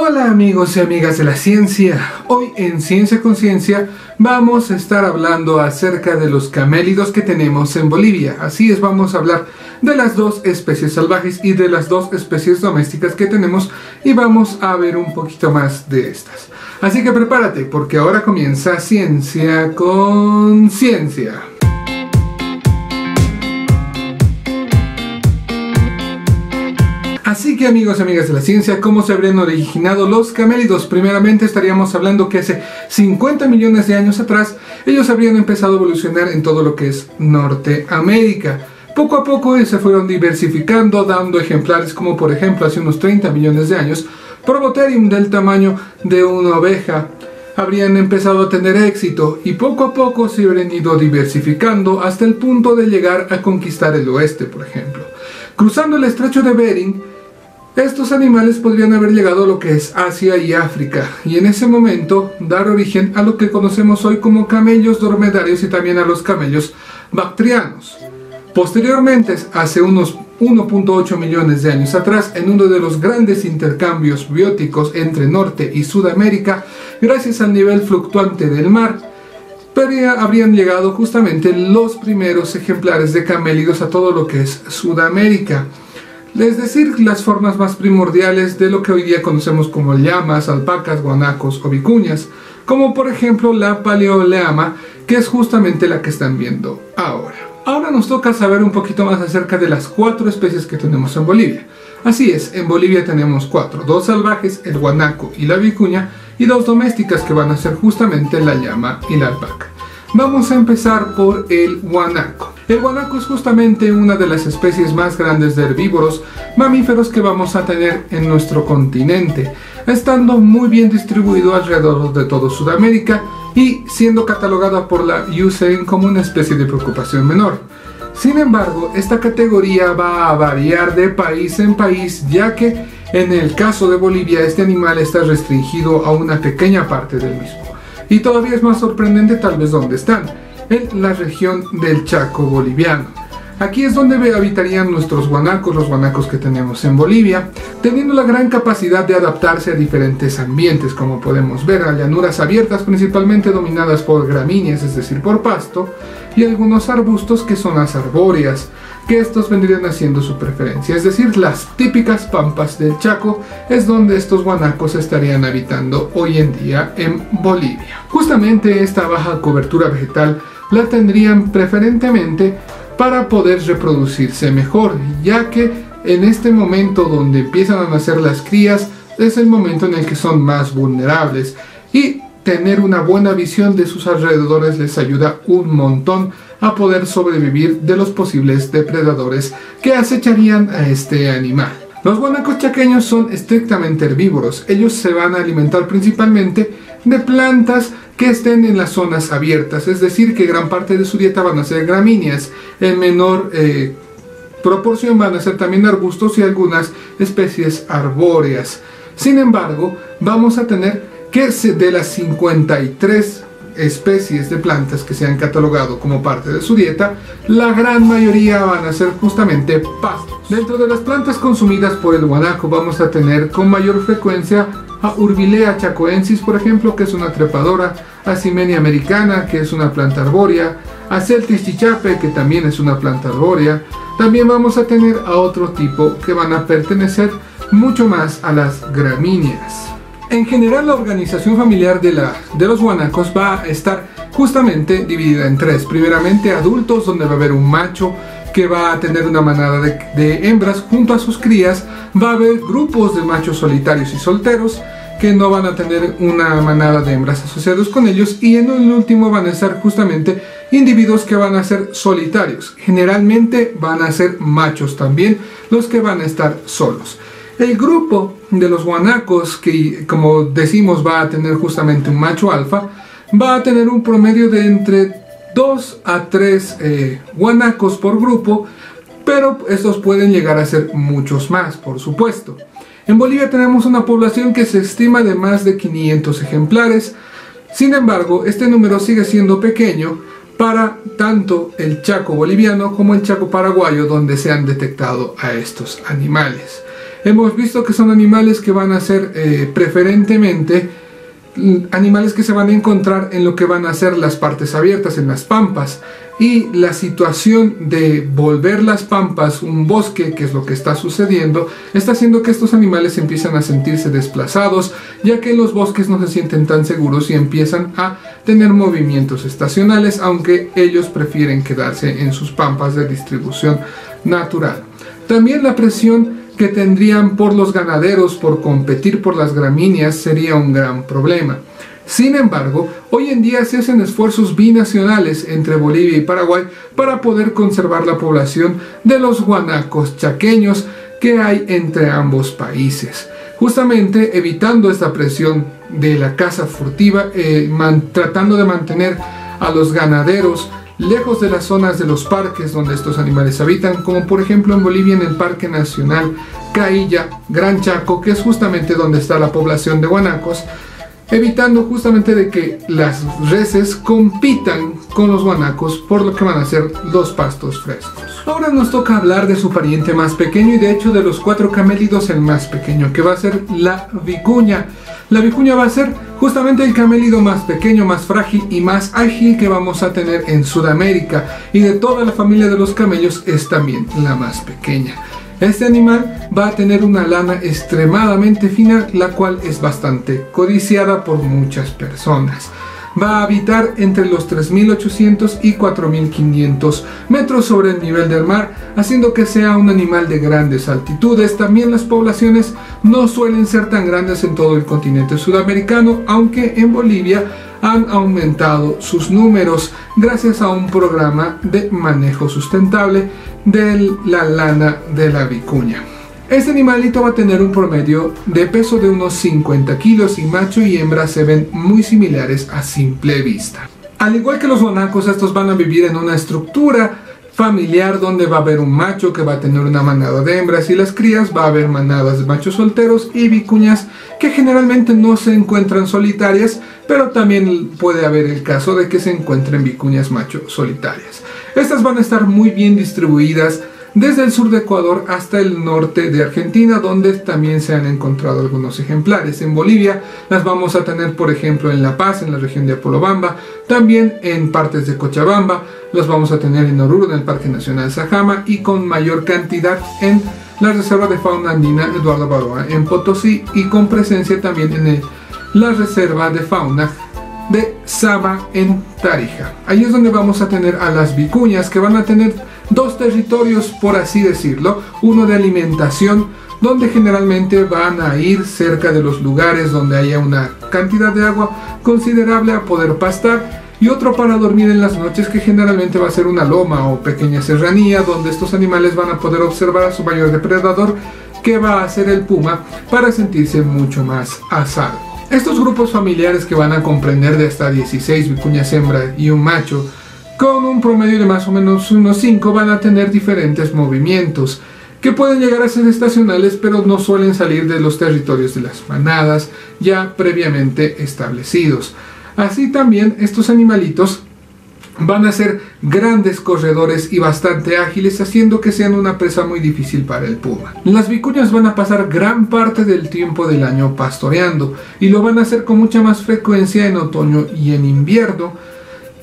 Hola amigos y amigas de la ciencia. Hoy en Ciencia con Ciencia vamos a estar hablando acerca de los camélidos que tenemos en Bolivia. Así es, vamos a hablar de las dos especies salvajes y de las dos especies domésticas que tenemos y vamos a ver un poquito más de estas. Así que prepárate porque ahora comienza Ciencia con Ciencia. Así que amigos y amigas de la ciencia, ¿cómo se habrían originado los camélidos? Primeramente estaríamos hablando que hace 50 millones de años atrás ellos habrían empezado a evolucionar en todo lo que es Norteamérica. Poco a poco se fueron diversificando, dando ejemplares como por ejemplo hace unos 30 millones de años, Probotherium del tamaño de una oveja habrían empezado a tener éxito y poco a poco se habrían ido diversificando hasta el punto de llegar a conquistar el oeste, por ejemplo. Cruzando el estrecho de Bering, estos animales podrían haber llegado a lo que es Asia y África y en ese momento dar origen a lo que conocemos hoy como camellos dromedarios y también a los camellos bactrianos. Posteriormente, hace unos 1.8 millones de años atrás, en uno de los grandes intercambios bióticos entre Norte y Sudamérica, gracias al nivel fluctuante del mar, habrían llegado justamente los primeros ejemplares de camélidos a todo lo que es Sudamérica. Es decir, las formas más primordiales de lo que hoy día conocemos como llamas, alpacas, guanacos o vicuñas, como por ejemplo la paleoleama, que es justamente la que están viendo ahora. Ahora nos toca saber un poquito más acerca de las 4 especies que tenemos en Bolivia. Así es, en Bolivia tenemos 4, 2 salvajes, el guanaco y la vicuña, y 2 domésticas que van a ser justamente la llama y la alpaca. Vamos a empezar por el guanaco. El guanaco es justamente una de las especies más grandes de herbívoros mamíferos que vamos a tener en nuestro continente, estando muy bien distribuido alrededor de todo Sudamérica y siendo catalogada por la IUCN como una especie de preocupación menor. Sin embargo, esta categoría va a variar de país en país, ya que en el caso de Bolivia este animal está restringido a una pequeña parte del mismo. Y todavía es más sorprendente tal vez dónde están, en la región del Chaco boliviano. Aquí es donde habitarían nuestros guanacos, los guanacos que tenemos en Bolivia, teniendo la gran capacidad de adaptarse a diferentes ambientes, como podemos ver, a llanuras abiertas principalmente dominadas por gramíneas, es decir, por pasto, y algunos arbustos que son las arbóreas, que estos vendrían haciendo su preferencia, es decir, las típicas pampas del Chaco es donde estos guanacos estarían habitando hoy en día en Bolivia. Justamente esta baja cobertura vegetal la tendrían preferentemente para poder reproducirse mejor, ya que en este momento donde empiezan a nacer las crías es el momento en el que son más vulnerables y tener una buena visión de sus alrededores les ayuda un montón a poder sobrevivir de los posibles depredadores que acecharían a este animal. Los guanacos chaqueños son estrictamente herbívoros. Ellos se van a alimentar principalmente de plantas que estén en las zonas abiertas, es decir, que gran parte de su dieta van a ser gramíneas, en menor proporción van a ser también arbustos y algunas especies arbóreas. Sin embargo, vamos a tener que de las 53 especies de plantas que se han catalogado como parte de su dieta, la gran mayoría van a ser justamente pastos. Dentro de las plantas consumidas por el guanaco vamos a tener con mayor frecuencia a Urbilea chacoensis, por ejemplo, que es una trepadora, a Simenia americana, que es una planta arbórea, a Celtis chichape, que también es una planta arbórea. También vamos a tener a otro tipo que van a pertenecer mucho más a las gramíneas. En general, la organización familiar de los guanacos va a estar justamente dividida en 3. Primeramente, adultos, donde va a haber un macho que va a tener una manada de hembras junto a sus crías. Va a haber grupos de machos solitarios y solteros que no van a tener una manada de hembras asociados con ellos. Y en el último van a estar justamente individuos que van a ser solitarios. Generalmente van a ser machos también los que van a estar solos. El grupo de los guanacos, que como decimos va a tener justamente un macho alfa, va a tener un promedio de entre 2 a 3 guanacos por grupo, pero estos pueden llegar a ser muchos más, por supuesto. En Bolivia tenemos una población que se estima de más de 500 ejemplares, sin embargo, este número sigue siendo pequeño para tanto el Chaco boliviano como el Chaco paraguayo, donde se han detectado a estos animales. hemos visto que son animales que van a ser preferentemente animales que se van a encontrar en lo que van a ser las partes abiertas, en las pampas, y la situación de volver las pampas un bosque, que es lo que está sucediendo, está haciendo que estos animales empiezan a sentirse desplazados, ya que en los bosques no se sienten tan seguros y empiezan a tener movimientos estacionales, aunque ellos prefieren quedarse en sus pampas de distribución natural. También la presión que tendrían por los ganaderos por competir por las gramíneas sería un gran problema. Sin embargo, hoy en día se hacen esfuerzos binacionales entre Bolivia y Paraguay para poder conservar la población de los guanacos chaqueños que hay entre ambos países, justamente evitando esta presión de la caza furtiva, tratando de mantener a los ganaderos lejos de las zonas de los parques donde estos animales habitan, como por ejemplo en Bolivia en el Parque Nacional Cailla Gran Chaco, que es justamente donde está la población de guanacos, evitando justamente de que las reses compitan con los guanacos por lo que van a ser los pastos frescos. Ahora nos toca hablar de su pariente más pequeño y de hecho de los 4 camélidos el más pequeño, que va a ser la vicuña. La vicuña va a ser justamente el camélido más pequeño, más frágil y más ágil que vamos a tener en Sudamérica, y de toda la familia de los camellos es también la más pequeña. Este animal va a tener una lana extremadamente fina, la cual es bastante codiciada por muchas personas. Va a habitar entre los 3.800 y 4.500 metros sobre el nivel del mar, haciendo que sea un animal de grandes altitudes. También las poblaciones no suelen ser tan grandes en todo el continente sudamericano, aunque en Bolivia han aumentado sus números gracias a un programa de manejo sustentable de la lana de la vicuña. Este animalito va a tener un promedio de peso de unos 50 kilos y macho y hembra se ven muy similares a simple vista. Al igual que los guanacos, estos van a vivir en una estructura familiar donde va a haber un macho que va a tener una manada de hembras y las crías va a haber manadas de machos solteros y vicuñas que generalmente no se encuentran solitarias, pero también puede haber el caso de que se encuentren vicuñas macho solitarias. Estas van a estar muy bien distribuidas desde el sur de Ecuador hasta el norte de Argentina, donde también se han encontrado algunos ejemplares. En Bolivia las vamos a tener, por ejemplo, en La Paz, en la región de Apolobamba, también en partes de Cochabamba, las vamos a tener en Oruro, en el Parque Nacional Sajama, y con mayor cantidad en la Reserva de Fauna Andina Eduardo Baroa en Potosí, y con presencia también en la Reserva de Fauna de Sama en Tarija. Ahí es donde vamos a tener a las vicuñas, que van a tener dos territorios, por así decirlo, uno de alimentación, donde generalmente van a ir cerca de los lugares donde haya una cantidad de agua considerable a poder pastar, y otro para dormir en las noches, que generalmente va a ser una loma o pequeña serranía, donde estos animales van a poder observar a su mayor depredador, que va a ser el puma, para sentirse mucho más a salvo. Estos grupos familiares, que van a comprender de hasta 16 vicuñas hembra y un macho, con un promedio de más o menos unos 5, van a tener diferentes movimientos que pueden llegar a ser estacionales, pero no suelen salir de los territorios de las manadas ya previamente establecidos. Así también estos animalitos van a ser grandes corredores y bastante ágiles, haciendo que sean una presa muy difícil para el puma. Las vicuñas van a pasar gran parte del tiempo del año pastoreando, y lo van a hacer con mucha más frecuencia en otoño y en invierno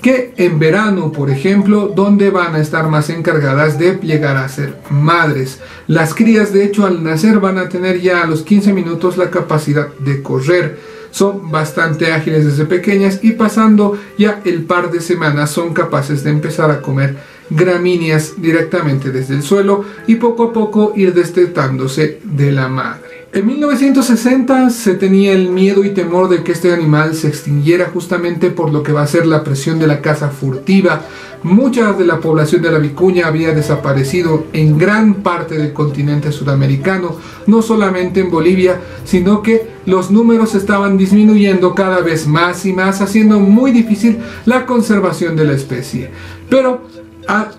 que en verano, por ejemplo, donde van a estar más encargadas de llegar a ser madres. Las crías, de hecho, al nacer van a tener ya a los 15 minutos la capacidad de correr. Son bastante ágiles desde pequeñas, y pasando ya el par de semanas son capaces de empezar a comer gramíneas directamente desde el suelo y poco a poco ir destetándose de la madre. En 1960 se tenía el miedo y temor de que este animal se extinguiera, justamente por lo que va a ser la presión de la caza furtiva. Mucha de la población de la vicuña había desaparecido en gran parte del continente sudamericano, no solamente en Bolivia, sino que los números estaban disminuyendo cada vez más y más, haciendo muy difícil la conservación de la especie. Pero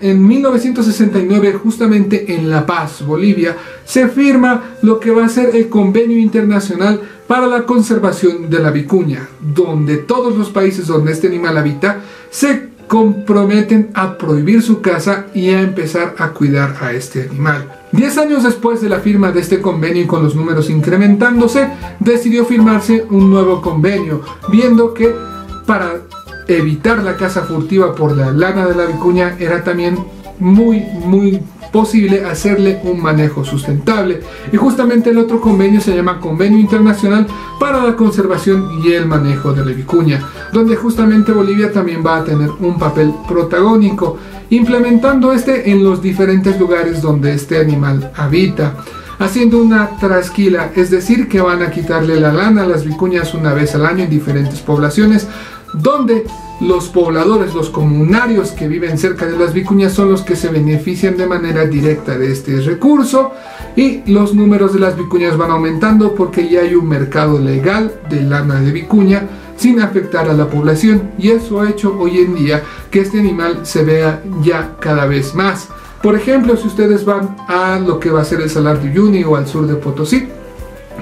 en 1969, justamente en La Paz, Bolivia, se firma lo que va a ser el Convenio Internacional para la Conservación de la Vicuña, donde todos los países donde este animal habita se comprometen a prohibir su caza y a empezar a cuidar a este animal. 10 años después de la firma de este convenio y con los números incrementándose, decidió firmarse un nuevo convenio, viendo que para evitar la caza furtiva por la lana de la vicuña era también muy posible hacerle un manejo sustentable. Y justamente el otro convenio se llama Convenio Internacional para la Conservación y el Manejo de la Vicuña, donde justamente Bolivia también va a tener un papel protagónico, implementando en los diferentes lugares donde este animal habita, haciendo una trasquila, es decir, que van a quitarle la lana a las vicuñas una vez al año en diferentes poblaciones, donde los pobladores, los comunarios que viven cerca de las vicuñas son los que se benefician de manera directa de este recurso, y los números de las vicuñas van aumentando porque ya hay un mercado legal de lana de vicuña sin afectar a la población, y eso ha hecho hoy en día que este animal se vea ya cada vez más. Por ejemplo, si ustedes van a lo que va a ser el Salar de Uyuni o al sur de Potosí,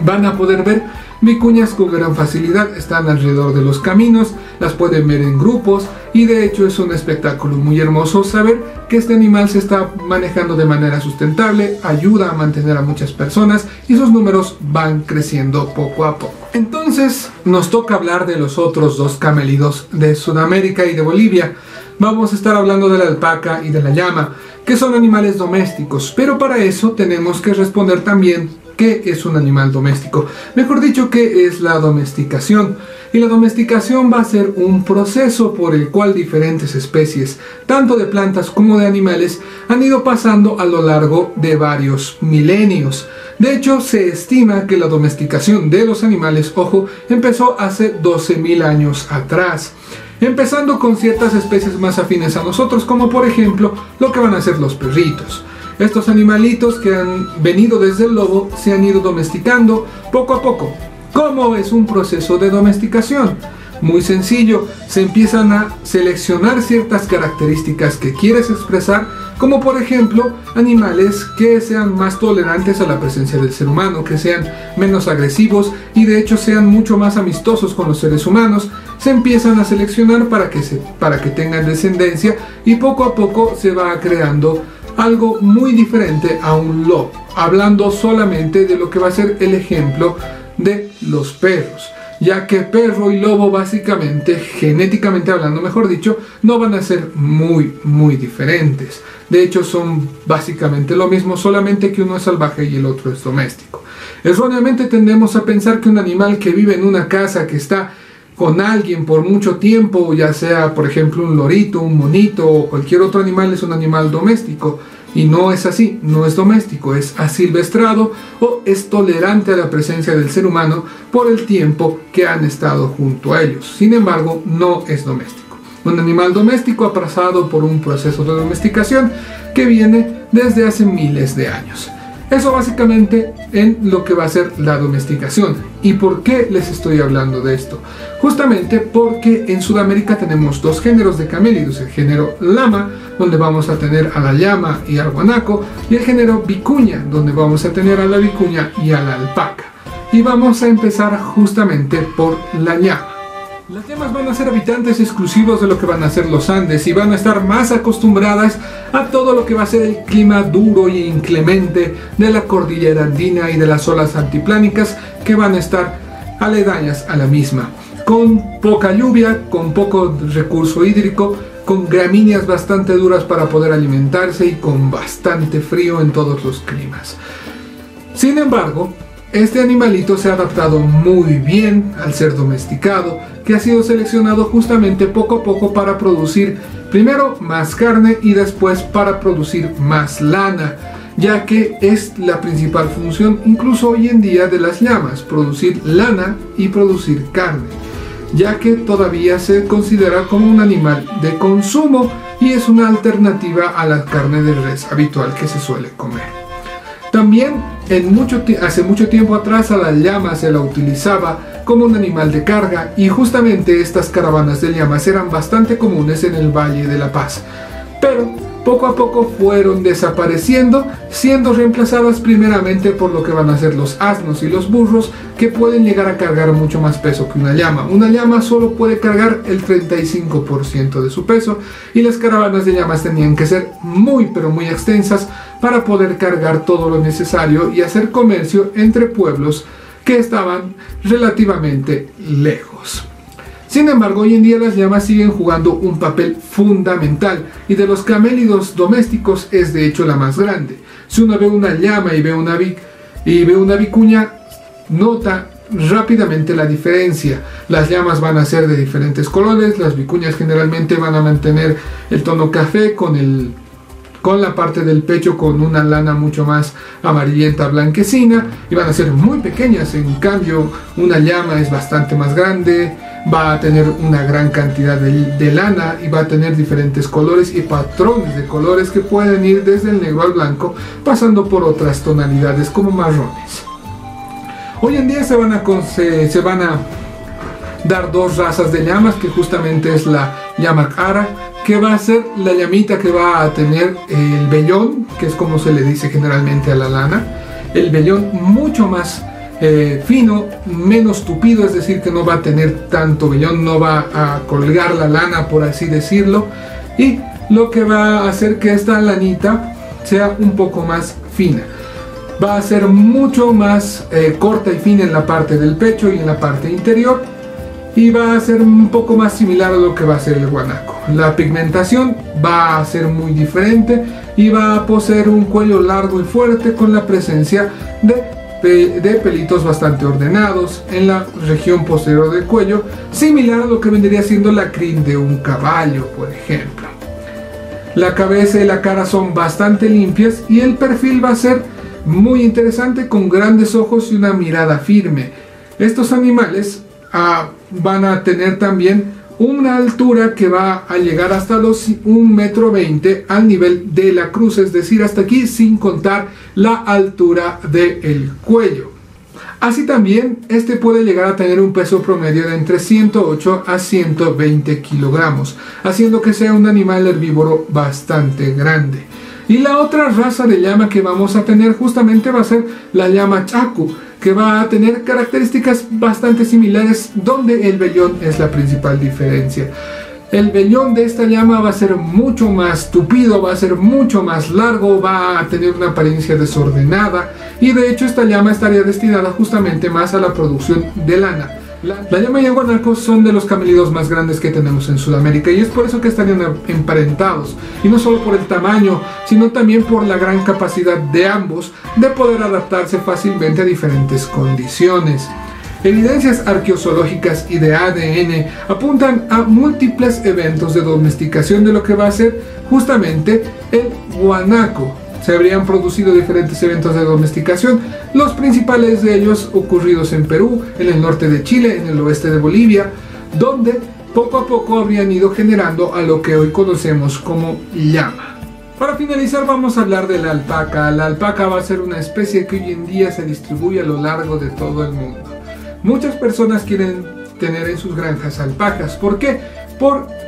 van a poder ver vicuñas con gran facilidad, están alrededor de los caminos, las pueden ver en grupos, y de hecho es un espectáculo muy hermoso saber que este animal se está manejando de manera sustentable, ayuda a mantener a muchas personas y sus números van creciendo poco a poco. Entonces nos toca hablar de los otros dos camélidos de Sudamérica y de Bolivia. Vamos a estar hablando de la alpaca y de la llama, que son animales domésticos, pero para eso tenemos que responder también ¿qué es un animal doméstico? Mejor dicho, ¿qué es la domesticación? Y la domesticación va a ser un proceso por el cual diferentes especies, tanto de plantas como de animales, han ido pasando a lo largo de varios milenios. De hecho, se estima que la domesticación de los animales, ojo, empezó hace 12.000 años atrás, empezando con ciertas especies más afines a nosotros, como por ejemplo lo que van a ser los perritos. Estos animalitos que han venido desde el lobo se han ido domesticando poco a poco. ¿Cómo es un proceso de domesticación? Muy sencillo, se empiezan a seleccionar ciertas características que quieres expresar, como por ejemplo animales que sean más tolerantes a la presencia del ser humano, que sean menos agresivos y de hecho sean mucho más amistosos con los seres humanos. Se empiezan a seleccionar para que tengan descendencia, y poco a poco se va creando algo muy diferente a un lobo, hablando solamente de lo que va a ser el ejemplo de los perros, ya que perro y lobo básicamente, genéticamente hablando mejor dicho, no van a ser muy diferentes. De hecho son básicamente lo mismo, solamente que uno es salvaje y el otro es doméstico. Erróneamente tendemos a pensar que un animal que vive en una casa, que está con alguien por mucho tiempo, ya sea por ejemplo un lorito, un monito o cualquier otro animal, es un animal doméstico, y no es así, no es doméstico, es asilvestrado o es tolerante a la presencia del ser humano por el tiempo que han estado junto a ellos. Sin embargo, no es doméstico. Un animal doméstico ha pasado por un proceso de domesticación que viene desde hace miles de años. Eso básicamente en lo que va a ser la domesticación. ¿Y por qué les estoy hablando de esto? Justamente porque en Sudamérica tenemos dos géneros de camélidos: el género lama, donde vamos a tener a la llama y al guanaco, y el género vicuña, donde vamos a tener a la vicuña y a la alpaca. Y vamos a empezar justamente por la llama. Las llamas van a ser habitantes exclusivos de lo que van a ser los Andes y van a estar más acostumbradas a todo lo que va a ser el clima duro e inclemente de la cordillera andina y de las olas antiplánicas que van a estar aledañas a la misma, con poca lluvia, con poco recurso hídrico, con gramíneas bastante duras para poder alimentarse y con bastante frío en todos los climas. Sin embargo, este animalito se ha adaptado muy bien al ser domesticado, que ha sido seleccionado justamente poco a poco para producir primero más carne y después para producir más lana, ya que es la principal función incluso hoy en día de las llamas, producir lana y producir carne, ya que todavía se considera como un animal de consumo y es una alternativa a la carne de res habitual que se suele comer. También hace mucho tiempo atrás a la llama se la utilizaba como un animal de carga, y justamente estas caravanas de llamas eran bastante comunes en el Valle de La Paz. Pero poco a poco fueron desapareciendo, siendo reemplazadas primeramente por lo que van a ser los asnos y los burros, que pueden llegar a cargar mucho más peso que una llama. Una llama solo puede cargar el 35% de su peso, y las caravanas de llamas tenían que ser muy pero muy extensas para poder cargar todo lo necesario y hacer comercio entre pueblos que estaban relativamente lejos. Sin embargo, hoy en día las llamas siguen jugando un papel fundamental, y de los camélidos domésticos es de hecho la más grande. Si uno ve una llama y ve una vicuña, nota rápidamente la diferencia. Las llamas van a ser de diferentes colores, las vicuñas generalmente van a mantener el tono café con la parte del pecho con una lana mucho más amarillenta blanquecina, y van a ser muy pequeñas. En cambio, una llama es bastante más grande, va a tener una gran cantidad de lana, y va a tener diferentes colores y patrones de colores que pueden ir desde el negro al blanco, pasando por otras tonalidades como marrones. Hoy en día se van a dar dos razas de llamas, que justamente es la llama cara, que va a ser la llamita que va a tener el vellón, que es como se le dice generalmente a la lana, el vellón mucho más fino, menos tupido, es decir, que no va a tener tanto vellón, no va a colgar la lana, por así decirlo, y lo que va a hacer que esta lanita sea un poco más fina. Va a ser mucho más corta y fina en la parte del pecho y en la parte interior, y va a ser un poco más similar a lo que va a ser el guanaco. La pigmentación va a ser muy diferente y va a poseer un cuello largo y fuerte, con la presencia de pelitos bastante ordenados en la región posterior del cuello, similar a lo que vendría siendo la crin de un caballo, por ejemplo. La cabeza y la cara son bastante limpias, y el perfil va a ser muy interesante, con grandes ojos y una mirada firme. Estos animales van a tener también una altura que va a llegar hasta los 1,20 m al nivel de la cruz, es decir, hasta aquí, sin contar la altura del cuello. Así también, este puede llegar a tener un peso promedio de entre 108 a 120 kilogramos, haciendo que sea un animal herbívoro bastante grande. Y la otra raza de llama que vamos a tener justamente va a ser la llama chacu, que va a tener características bastante similares, donde el vellón es la principal diferencia. El vellón de esta llama va a ser mucho más tupido, va a ser mucho más largo, va a tener una apariencia desordenada, y de hecho esta llama estaría destinada justamente más a la producción de lana. La llama y el guanaco son de los camélidos más grandes que tenemos en Sudamérica, y es por eso que estarían emparentados, y no solo por el tamaño, sino también por la gran capacidad de ambos de poder adaptarse fácilmente a diferentes condiciones. Evidencias arqueozoológicas y de ADN apuntan a múltiples eventos de domesticación de lo que va a ser justamente el guanaco. Se habrían producido diferentes eventos de domesticación, los principales de ellos ocurridos en Perú, en el norte de Chile, en el oeste de Bolivia, donde poco a poco habrían ido generando a lo que hoy conocemos como llama. Para finalizar, vamos a hablar de la alpaca. La alpaca va a ser una especie que hoy en día se distribuye a lo largo de todo el mundo. Muchas personas quieren tener en sus granjas alpacas. ¿Por qué?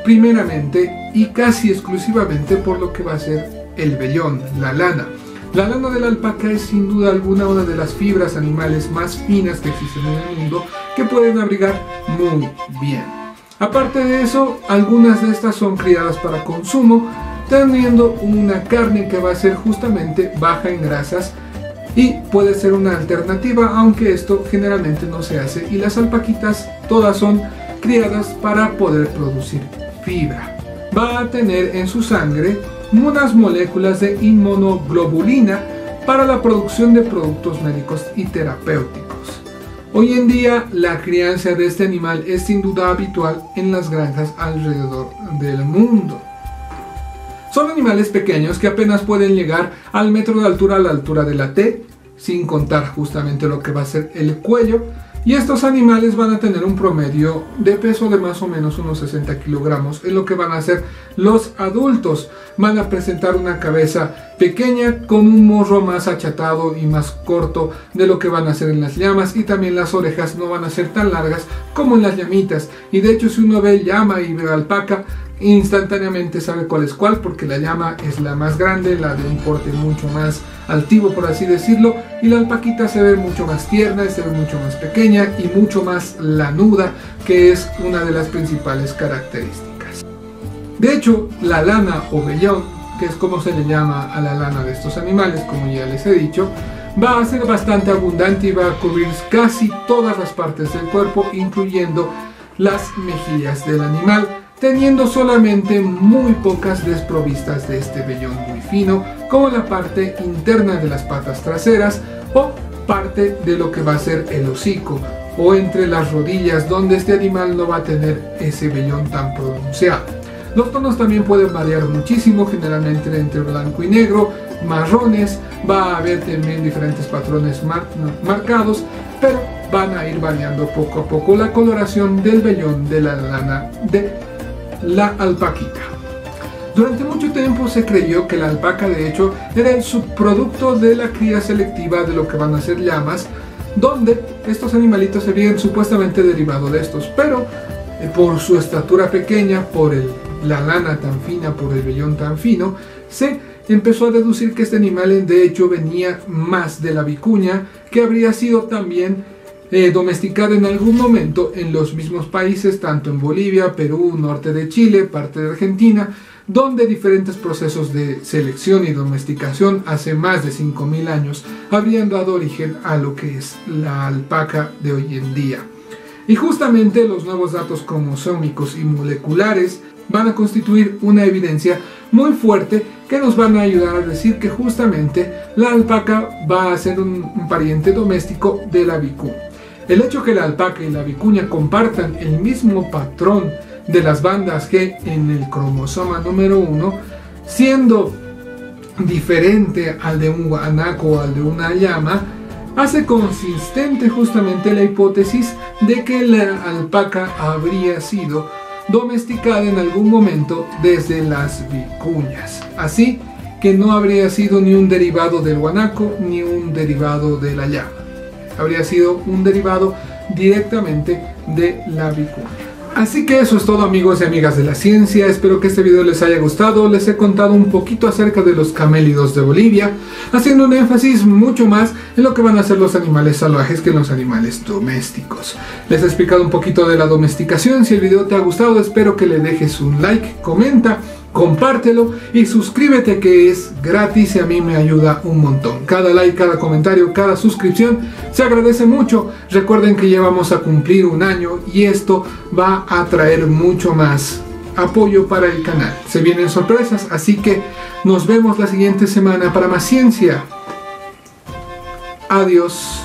Primeramente y casi exclusivamente por lo que va a ser el vellón, la lana. La lana de la alpaca es sin duda alguna una de las fibras animales más finas que existen en el mundo, que pueden abrigar muy bien. Aparte de eso, algunas de estas son criadas para consumo, teniendo una carne que va a ser justamente baja en grasas, y puede ser una alternativa, aunque esto generalmente no se hace, y las alpaquitas todas son criadas para poder producir fibra. Va a tener en su sangre unas moléculas de inmunoglobulina para la producción de productos médicos y terapéuticos. Hoy en día la crianza de este animal es sin duda habitual en las granjas alrededor del mundo. Son animales pequeños que apenas pueden llegar al metro de altura, a la altura de la T, sin contar justamente lo que va a ser el cuello. Y estos animales van a tener un promedio de peso de más o menos unos 60 kilogramos en lo que van a ser los adultos. Van a presentar una cabeza pequeña con un morro más achatado y más corto de lo que van a ser en las llamas, y también las orejas no van a ser tan largas como en las llamitas. Y de hecho, si uno ve llama y ve alpaca, instantáneamente sabe cuál es cuál, porque la llama es la más grande, la de un porte mucho más altivo, por así decirlo, y la alpaquita se ve mucho más tierna, se ve mucho más pequeña y mucho más lanuda, que es una de las principales características. De hecho, la lana o vellón, que es como se le llama a la lana de estos animales, como ya les he dicho, va a ser bastante abundante y va a cubrir casi todas las partes del cuerpo, incluyendo las mejillas del animal, teniendo solamente muy pocas desprovistas de este vellón muy fino, como la parte interna de las patas traseras o parte de lo que va a ser el hocico, o entre las rodillas, donde este animal no va a tener ese vellón tan pronunciado. Los tonos también pueden variar muchísimo, generalmente entre blanco y negro, marrones, va a haber también diferentes patrones marcados, pero van a ir variando poco a poco la coloración del vellón de la lana de la alpaquita. Durante mucho tiempo se creyó que la alpaca de hecho era el subproducto de la cría selectiva de lo que van a ser llamas, donde estos animalitos serían supuestamente derivados de estos, pero por su estatura pequeña, por la lana tan fina, por el vellón tan fino, se empezó a deducir que este animal de hecho venía más de la vicuña, que habría sido también domesticada en algún momento en los mismos países, tanto en Bolivia, Perú, norte de Chile, parte de Argentina, donde diferentes procesos de selección y domesticación hace más de 5000 años habrían dado origen a lo que es la alpaca de hoy en día. Y justamente los nuevos datos cromosómicos y moleculares van a constituir una evidencia muy fuerte que nos van a ayudar a decir que justamente la alpaca va a ser un pariente doméstico de la vicuña. El hecho que la alpaca y la vicuña compartan el mismo patrón de las bandas G en el cromosoma número 1, siendo diferente al de un guanaco o al de una llama, hace consistente justamente la hipótesis de que la alpaca habría sido domesticada en algún momento desde las vicuñas, así que no habría sido ni un derivado del guanaco ni un derivado de la llama, habría sido un derivado directamente de la vicuña. Así que eso es todo, amigos y amigas de la ciencia. Espero que este video les haya gustado. Les he contado un poquito acerca de los camélidos de Bolivia, haciendo un énfasis mucho más en lo que van a ser los animales salvajes que en los animales domésticos. Les he explicado un poquito de la domesticación. Si el video te ha gustado, espero que le dejes un like, comenta, compártelo y suscríbete, que es gratis y a mí me ayuda un montón. Cada like, cada comentario, cada suscripción se agradece mucho. Recuerden que llevamos a cumplir un año y esto va a traer mucho más apoyo para el canal. Se vienen sorpresas, así que nos vemos la siguiente semana para más ciencia. Adiós.